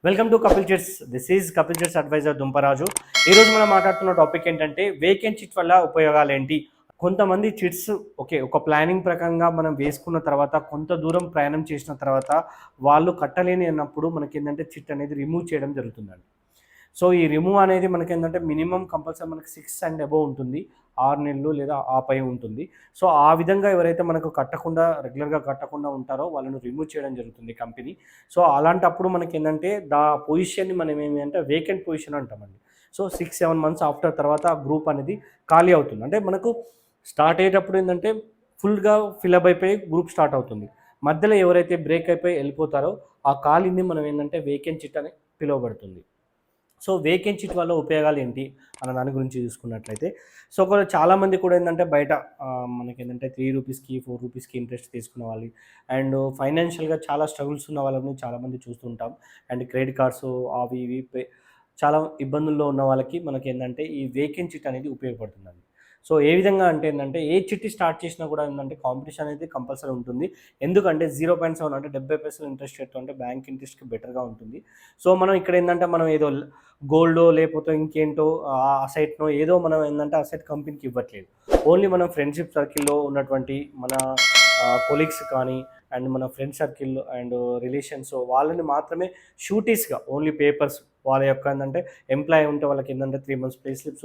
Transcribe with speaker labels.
Speaker 1: Welcome to Kapil Chits. This is Kapil Chits advisor Dumparaju. ఈరోజు మనం మాట్లాడుతున్న టాపిక్ ఏంటంటే వేకెంట్ చిట్ వల్ల ఉపయోగాలు ఏంటి. కొంతమంది చిట్స్ ఒక ప్లానింగ్ ప్రకారంగా మనం వేసుకున్న తర్వాత కొంత దూరం ప్రయాణం చేసిన తర్వాత వాళ్ళు కట్టలేని అన్నప్పుడు మనకేంటంటే చిట్ అనేది రిమూవ్ చేయడం జరుగుతుందండి. సో ఈ రిమూవ్ అనేది మనకేంటంటే మినిమం కంపల్సరీ మనకి 6 అండ్ అబోవ్ ఉంటుంది. 6 నెలలు లేదా ఆ పై ఉంటుంది. సో ఆ విధంగా ఎవరైతే మనకు కట్టకుండా రెగ్యులర్‌గా కట్టకుండా ఉంటారో వాళ్ళను రిమూవ్ చేయడం జరుగుతుంది కంపెనీ. సో అలాంటప్పుడు మనకేంటంటే పొజిషన్‌ని మనం ఏమి అంటే వేకెంట్ పొజిషన్ అంటామండి. సో 6, 7 మంత్స్ ఆఫ్టర్ తర్వాత ఆ గ్రూప్ అనేది ఖాళీ అవుతుంది. అంటే మనకు స్టార్ట్ అయ్యేటప్పుడు ఏంటంటే ఫుల్‌గా ఫిలప్ అయిపోయి గ్రూప్ స్టార్ట్ అవుతుంది. మధ్యలో ఎవరైతే బ్రేక్ అయిపోయి వెళ్ళిపోతారో ఆ ఖాళీని మనం ఏంటంటే వేకెంట్ చిట్ అని పిలువబడుతుంది. సో వేకెంట్ చిట్ వల్ల ఉపయోగాలు ఏంటి అన్న దాని గురించి చూసుకున్నట్లయితే, సో చాలామంది కూడా ఏంటంటే బయట మనకేంటంటే రూ. 3కి, రూ. 4కి ఇంట్రెస్ట్ తీసుకునే వాళ్ళు అండ్ ఫైనాన్షియల్‌గా చాలా స్ట్రగుల్స్ ఉన్న వాళ్ళని చాలామంది చూస్తుంటాం. అండ్ క్రెడిట్ కార్డ్స్ అవి ఇవి చాలా ఇబ్బందుల్లో ఉన్న వాళ్ళకి మనకేంటంటే ఈ వేకెంట్ చిట్ అనేది ఉపయోగపడుతుందండి. సో ఏ విధంగా అంటే ఏంటంటే ఏ చిట్టి స్టార్ట్ చేసినా కూడా ఏంటంటే కాంపిటీషన్ అనేది కంపల్సరీ ఉంటుంది. ఎందుకంటే 0.7 అంటే 70% ఇంట్రెస్ట్ రేట్‌తో అంటే బ్యాంక్ ఇంట్రెస్ట్‌కి బెటర్‌గా ఉంటుంది. సో మనం ఇక్కడ ఏంటంటే మనం ఏదో గోల్డో లేకపోతే ఇంకేంటో అసెట్‌నో ఏదో మనం ఏందంటే అసెట్ కంపెనీకి ఇవ్వట్లేదు. ఓన్లీ మనం ఫ్రెండ్‌షిప్ సర్కిల్‌లో ఉన్నటువంటి మన కొలీగ్స్ కానీ అండ్ మన ఫ్రెండ్ సర్కిల్ అండ్ రిలేషన్స్ వాళ్ళని మాత్రమే షూరిటీస్‌గా ఓన్లీ పేపర్స్ వాళ్ళ యొక్క ఏందంటే ఎంప్లాయీ ఉంటే వాళ్ళకి ఏందంటే 3 మంత్స్ పే స్లిప్స్